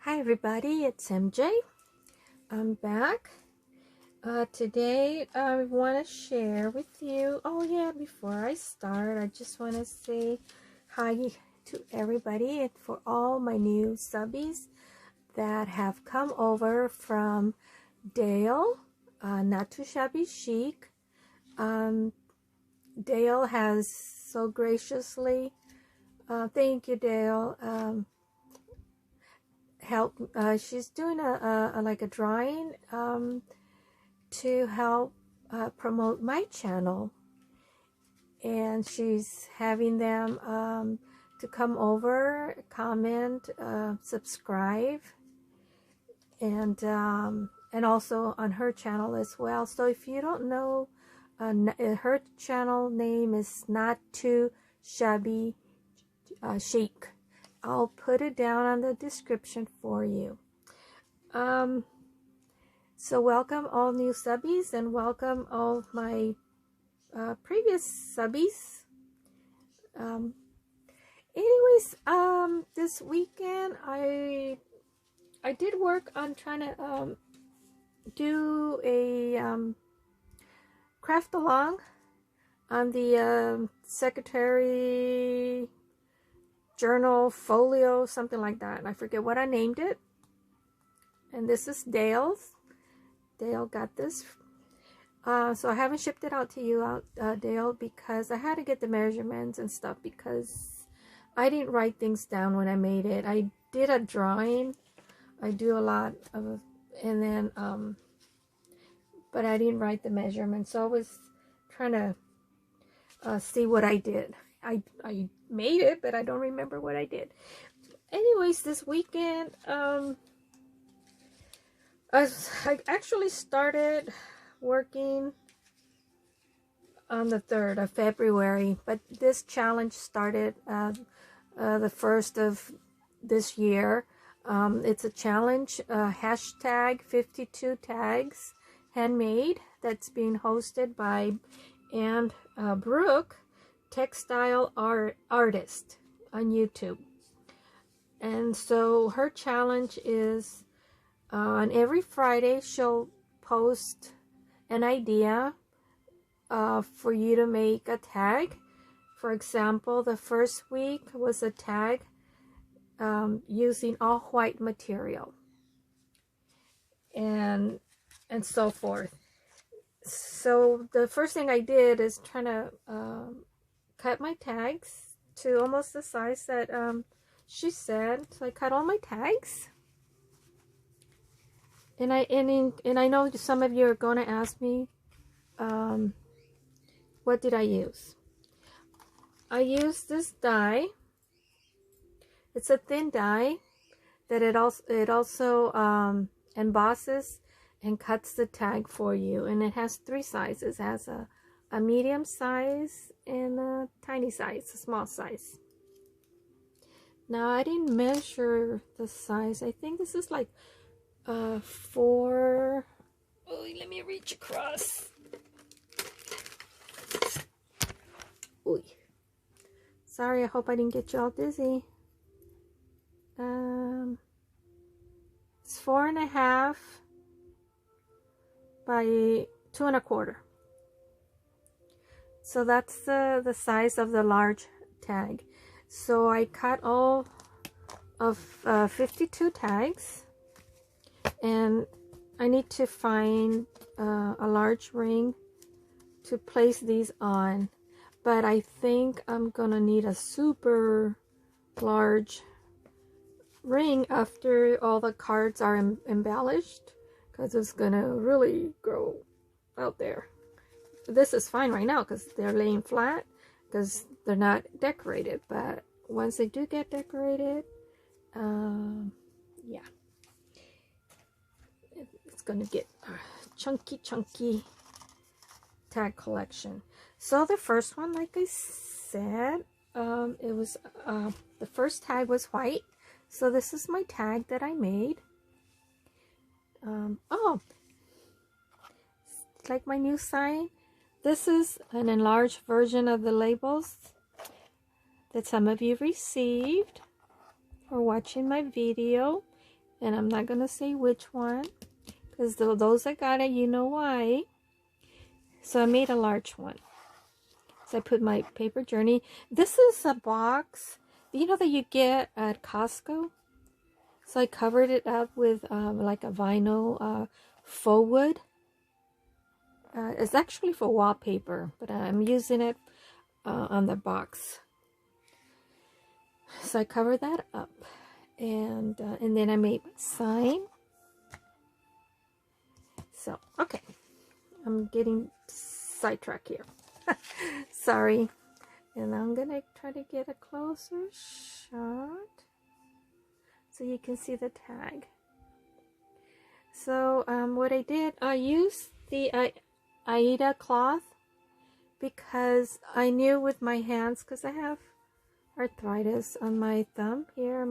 Hi everybody, it's MJ. I'm back. Today I want to share with you, before I start, I just want to say hi to everybody and for all my new subbies that have come over from Dale, Not Too Shabby Chic. Dale has so graciously, thank you Dale, help. She's doing like a drawing to help promote my channel, and she's having them to come over, comment, subscribe, and also on her channel as well. So if you don't know, her channel name is Not Too Shabby Chic. I'll put it down on the description for you. So welcome all new subbies and welcome all my previous subbies. This weekend I did work on trying to do a craft along on the secretary journal folio, something like that. I forget what I named it. And this is Dale's. Dale got this. So I haven't shipped it out to you, Dale, because I had to get the measurements and stuff because I didn't write things down when I made it. I did a drawing. I do a lot of, and then, but I didn't write the measurements. So I was trying to see what I did. I made it, but I don't remember what I did. Anyways, this weekend, I actually started working on the 3rd of February, but this challenge started the 1st of this year. It's a challenge, hashtag 52 tags handmade, that's being hosted by Anne Brooke, textile artist on YouTube. And so her challenge is on every Friday she'll post an idea for you to make a tag. For example, the first week was a tag using all white material and so forth. So the first thing I did is trying to cut my tags to almost the size that she said. So I cut all my tags, and I know some of you are going to ask me, what did I use? I used this die. It's a thin die that it also embosses and cuts the tag for you, and it has 3 sizes. It has a medium size and a tiny size, a small size. Now I didn't measure the size. I think this is like 4. Oh, let me reach across. Ooh. Sorry, I hope I didn't get you all dizzy. It's 4.5 by 2.25. So that's the size of the large tag. So I cut all of 52 tags, and I need to find a large ring to place these on, but I think I'm gonna need a super large ring after all the cards are embellished, because it's gonna really grow out there. This is fine right now because they're laying flat because they're not decorated, but once they do get decorated, yeah, it's gonna get a chunky tag collection. So the first one, like I said, it was the first tag was white. So this is my tag that I made. Oh, it's like my new sign. This is an enlarged version of the labels that some of you received for watching my video. and I'm not gonna say which one, because those that got it, you know why. So I made a large one. So I put my paper journey. This is a box, you know, that you get at Costco. So I covered it up with like a vinyl faux wood. It's actually for wallpaper, but I'm using it on the box. So I covered that up, and then I made my sign. So okay, I'm getting sidetracked here. Sorry. And I'm gonna try to get a closer shot so you can see the tag. So what I did, I used the Aida cloth because I knew with my hands, because I have arthritis on my thumb here, on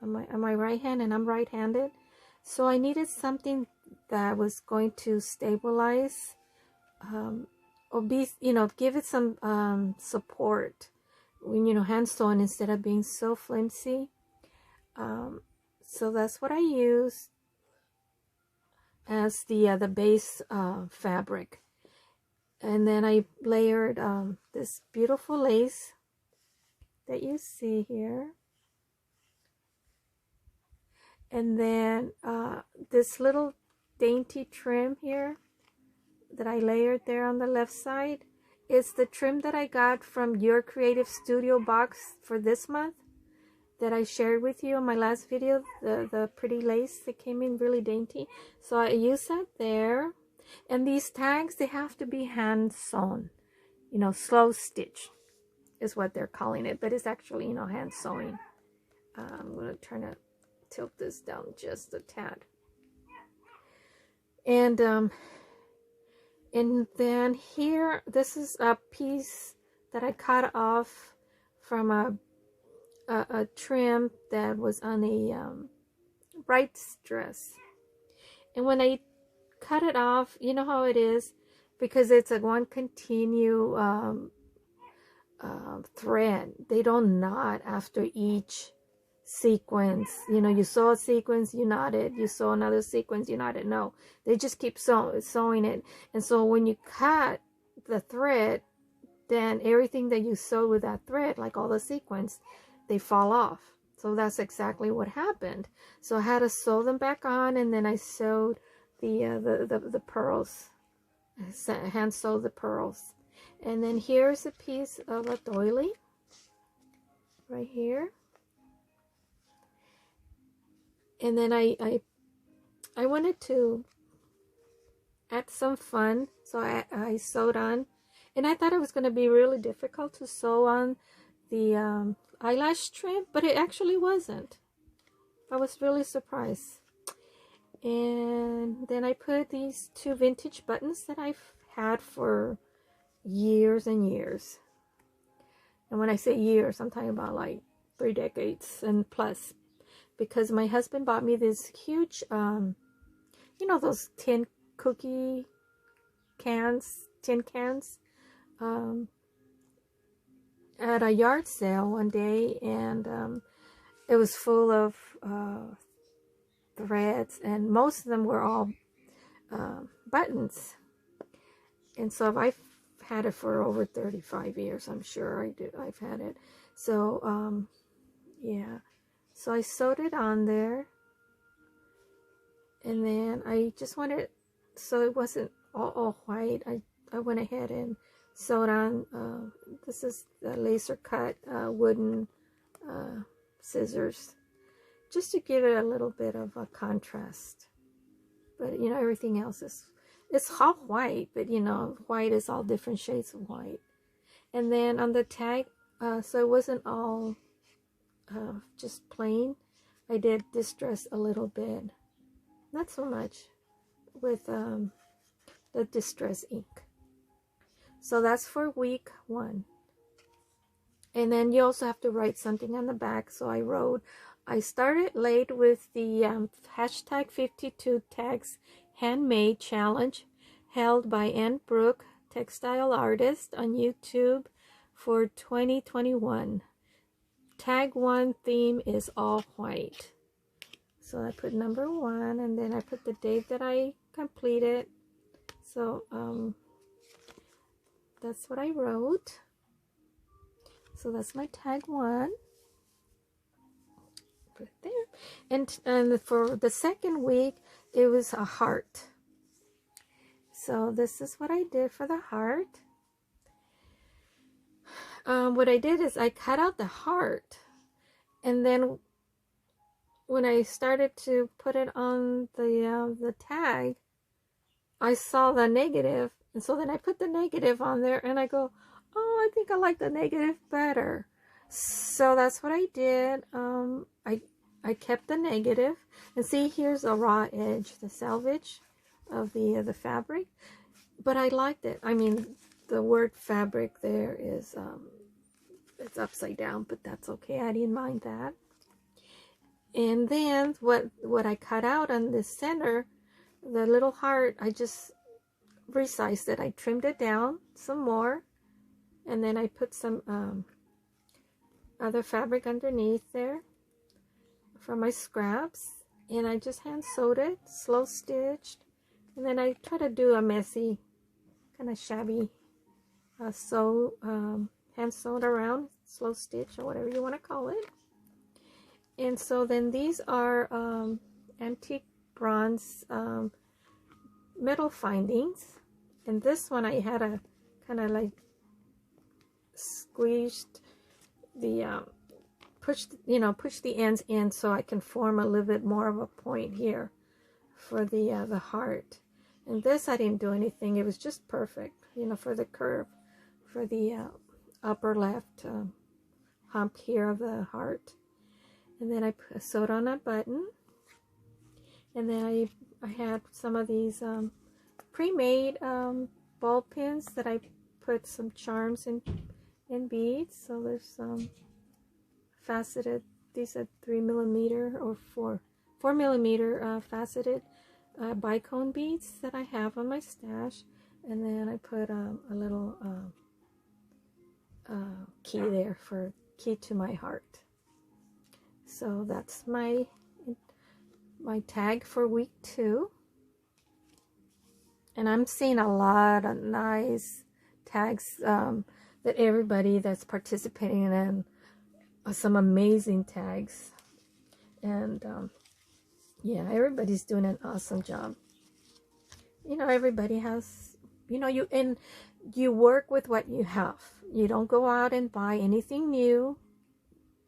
my right hand, and I'm right-handed. So I needed something that was going to stabilize, or be, you know, give it some support when, you know, hand sewn instead of being so flimsy. So that's what I used as the base fabric, and then I layered this beautiful lace that you see here, and then this little dainty trim here that I layered there on the left side is the trim that I got from Your Creative Studio box for this month that I shared with you in my last video, the pretty lace that came in really dainty. So I used that there. And these tags, they have to be hand sewn, you know, slow stitch is what they're calling it, but it's actually, you know, hand sewing. I'm going to try to tilt this down just a tad. And then here, this is a piece that I cut off from a trim that was on a bride's dress. And when I cut it off, you know how it is, because it's a one continue thread. They don't knot after each sequence. You know, you sew a sequence, you knot it. You sew another sequence, you knot it. No, they just keep sewing it. And so when you cut the thread, then everything that you sew with that thread, like all the sequence, they fall off. So that's exactly what happened. So I had to sew them back on, and then I sewed the pearls. I hand sewed the pearls. And then here's a piece of a doily right here. And then I wanted to add some fun, so I sewed on, and I thought it was going to be really difficult to sew on the eyelash trim, but it actually wasn't. I was really surprised. And then I put these two vintage buttons that I've had for years and years. And when I say years, I'm talking about like 3 decades and plus, because my husband bought me this huge, you know, those tin cookie cans, tin cans, at a yard sale one day, and it was full of threads, and most of them were all buttons. And so I've had it for over 35 years. I'm sure I've had it. So yeah, so I sewed it on there, and then I just wanted, so it wasn't all white, I went ahead and sewed on, this is the laser cut wooden scissors, just to give it a little bit of a contrast. But you know, everything else is, it's all white, but you know, white is all different shades of white. And then on the tag, so it wasn't all just plain, I did distress a little bit, not so much, with the distress ink. So that's for week 1. And then you also have to write something on the back. So I started late with the hashtag 52 tags handmade challenge held by Ann Brooke, textile artist, on YouTube for 2021. Tag 1 theme is all white. So I put number 1, and then I put the date that I completed. So that's what I wrote. So that's my tag 1. Put it there. And for the second week, it was a heart. So this is what I did for the heart. What I did is I cut out the heart, and then when I started to put it on the tag, I saw the negative, and so then I put the negative on there, and I go, oh, I think I like the negative better. So that's what I did. I kept the negative, and see, here's a raw edge, the salvage of the fabric, but I liked it. I mean, the word fabric there is it's upside down, but that's okay. I didn't mind that. And then what I cut out on the center, the little heart, I just resized it. I trimmed it down some more, and then I put some other fabric underneath there from my scraps, and I just hand sewed it, slow stitched, and then I try to do a messy, kind of shabby hand sewed around, slow stitch, or whatever you want to call it. And so then these are antique bronze metal findings, and this one I had a kind of like squeezed the push the ends in so I can form a little bit more of a point here for the heart. And this I didn't do anything, it was just perfect, for the curve, for the upper left hump here of the heart. And then I sewed on a button, and then I had some of these pre-made ball pins that I put some charms and beads. So there's some faceted, these are 3mm or 4mm faceted bicone beads that I have on my stash, and then I put a little key there for key to my heart. So that's my tag for week 2. And I'm seeing a lot of nice tags that everybody that's participating in, some amazing tags. And yeah, everybody's doing an awesome job. Everybody has, you work with what you have. You don't go out and buy anything new,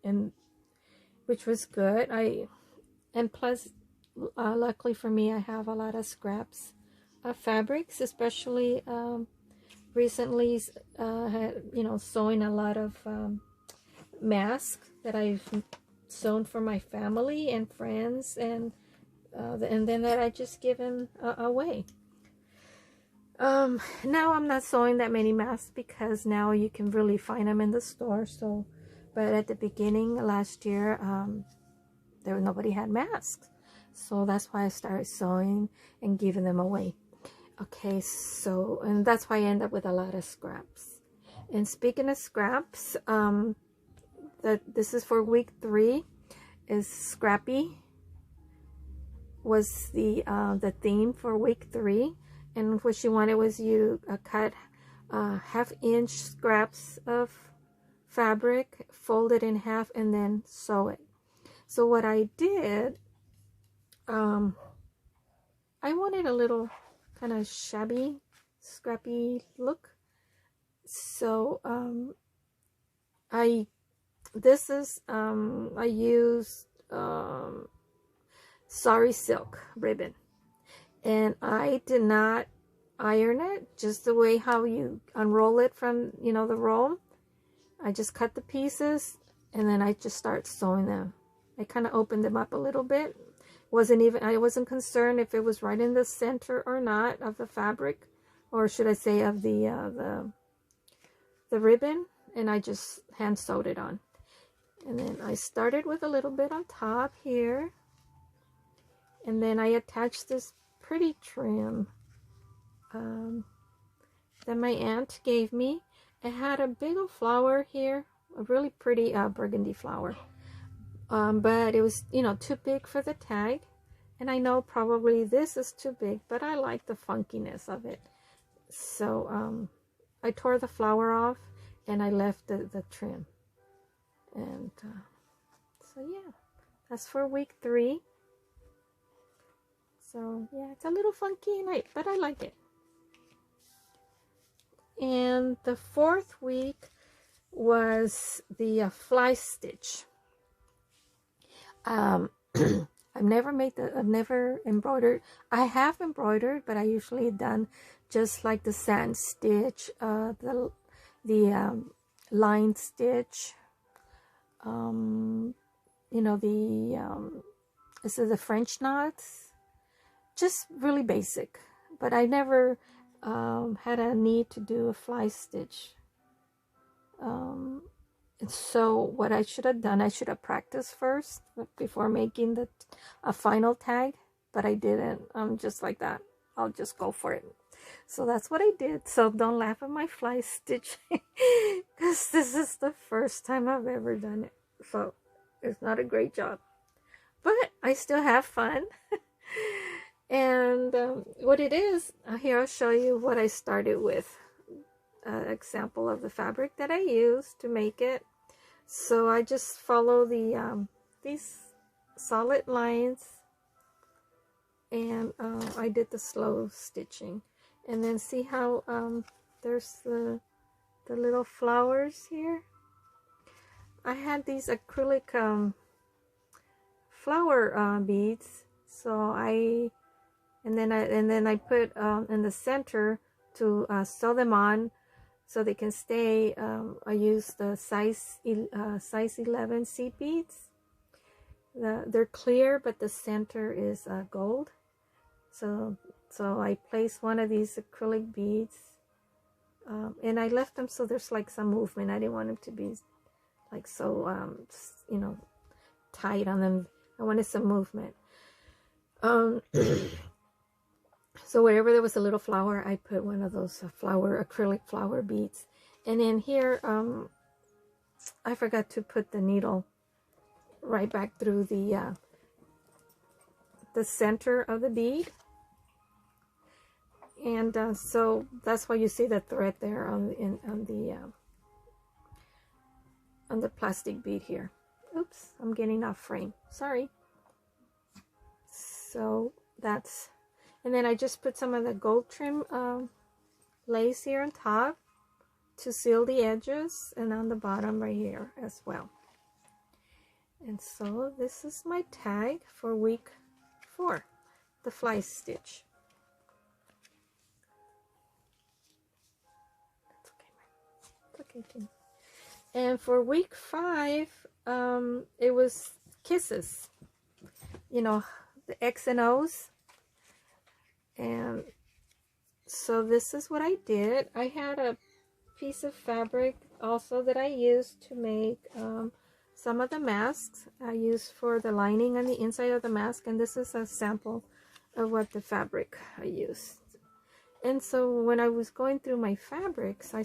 and which was good. And plus, luckily for me, I have a lot of scraps of fabrics, especially recently, sewing a lot of masks that I've sewn for my family and friends, and then that I just given away. Now I'm not sewing that many masks because now you can really find them in the store. So, but at the beginning last year, nobody had masks, so that's why I started sewing and giving them away. Okay, so, and that's why I end up with a lot of scraps. And speaking of scraps, this is for week 3. Is Scrappy was the theme for week 3, and what she wanted was you cut 1/2-inch scraps of fabric, fold it in half, and then sew it. So what I did, I wanted a little kind of shabby, scrappy look. So I used sari silk ribbon, and I did not iron it, just the way how you unroll it from the roll. I just cut the pieces, and then I just start sewing them. I kind of opened them up a little bit. I wasn't concerned if it was right in the center or not of the fabric, or should I say of the ribbon, and I just hand sewed it on. And then I started with a little bit on top here, and then I attached this pretty trim that my aunt gave me. It had a big old flower here, a really pretty burgundy flower. but it was, you know, too big for the tag. And I know probably this is too big, but I like the funkiness of it. So I tore the flower off and I left the trim. And so yeah, that's for week 3. So yeah, it's a little funky, but I like it. And the 4th week was the fly stitch. I've never embroidered. I have embroidered, but I usually done just like the sand stitch, the line stitch, you know, this is the French knots, just really basic. But I never had a need to do a fly stitch. So what I should have done, I should have practiced first before making a final tag, but I didn't. I'm just like that. I'll just go for it. So that's what I did. So don't laugh at my fly stitch, because this is the first time I've ever done it. So it's not a great job, but I still have fun. And what it is, here I'll show you what I started with. Example of the fabric that I used to make it. So I just follow these solid lines, and I did the slow stitching, and then see how there's the little flowers here. I had these acrylic flower beads, so and then I put in the center to sew them on so they can stay. I use the size 11 seed beads. They're clear, but the center is gold. So I placed one of these acrylic beads, and I left them so there's like some movement. I didn't want them to be like so you know, tight on them. I wanted some movement. So wherever there was a little flower, I put one of those acrylic flower beads. And then here, I forgot to put the needle right back through the center of the bead. And so that's why you see the thread there on the plastic bead here. Oops, I'm getting off frame. Sorry. So that's... And then I just put some of the gold trim lace here on top to seal the edges, and on the bottom right here as well. And so this is my tag for week 4, the fly stitch. That's okay, it's okay, Tim. And for week 5, it was kisses. You know, the X and O's. And so this is what I did. I had a piece of fabric also that I used to make some of the masks I used for the lining on the inside of the mask, and this is a sample of what the fabric I used. And so when I was going through my fabrics, I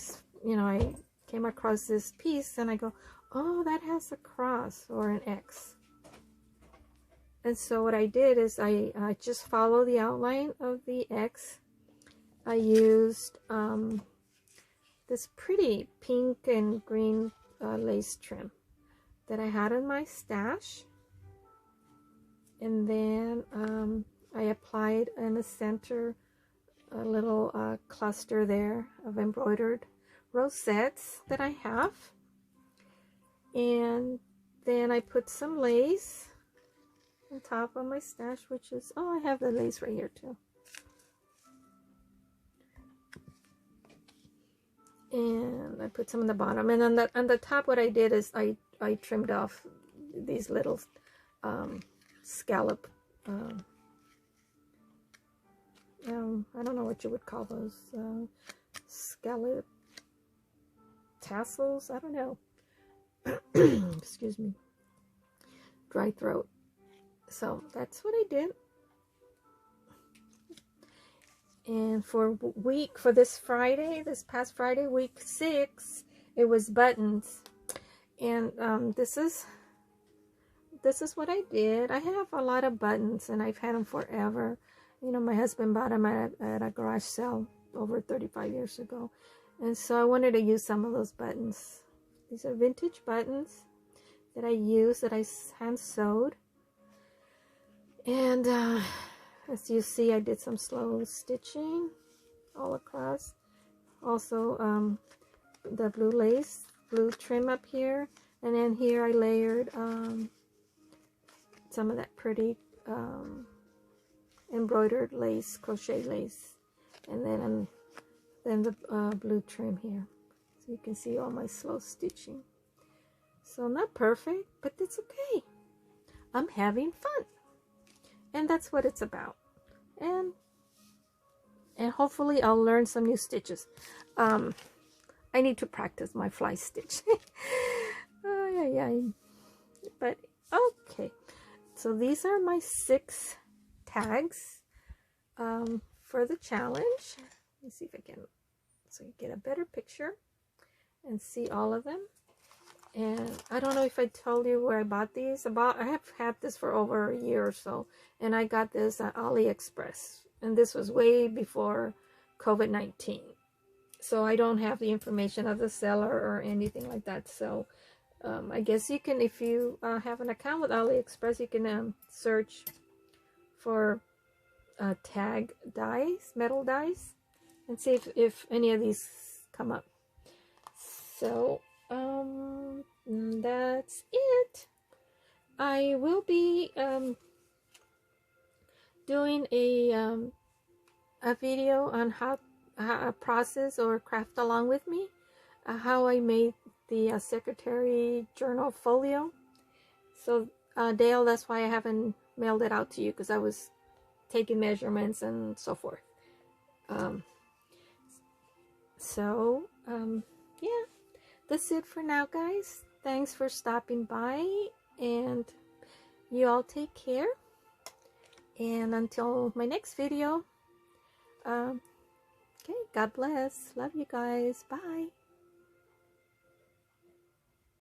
came across this piece, and I go, oh, that has a cross or an X. And so what I did is I just followed the outline of the X. I used this pretty pink and green lace trim that I had in my stash. And then I applied in the center a little cluster there of embroidered rosettes that I have. And then I put some lace on top of my stash, which is, oh, I have the lace right here too. And I put some on the bottom, and on the top, what I did is I trimmed off these little scallop. I don't know what you would call those, scallop tassels. I don't know. Excuse me. Dry throat. So that's what I did. And for this Friday, this past Friday, week 6, it was buttons. And this is this is what I did. I have a lot of buttons, and I've had them forever. You know, my husband bought them at a garage sale over 35 years ago. And so I wanted to use some of those buttons. These are vintage buttons that I use, that I hand sewed. And as you see, I did some slow stitching all across. Also, the blue lace, blue trim up here. And then here I layered some of that pretty embroidered lace, crochet lace. And then the blue trim here. So you can see all my slow stitching. So not perfect, but it's okay. I'm having fun. And that's what it's about. And hopefully I'll learn some new stitches. I need to practice my fly stitch. But okay. So these are my 6 tags for the challenge. Let me see if I can, so you get a better picture and see all of them. And I don't know if I told you where I bought these. I have had this for over a year or so, and I got this at AliExpress, and this was way before COVID-19. So I don't have the information of the seller or anything like that. So I guess you can, if you have an account with AliExpress, you can search for tag dies, metal dies, and see if any of these come up. So that's it. I will be doing a video on how a process or craft along with me, how I made the secretary journal folio. So Dale, that's why I haven't mailed it out to you, because I was taking measurements and so forth. Yeah, that's it for now, guys. Thanks for stopping by, and you all take care. And until my next video, okay, God bless. Love you guys. Bye.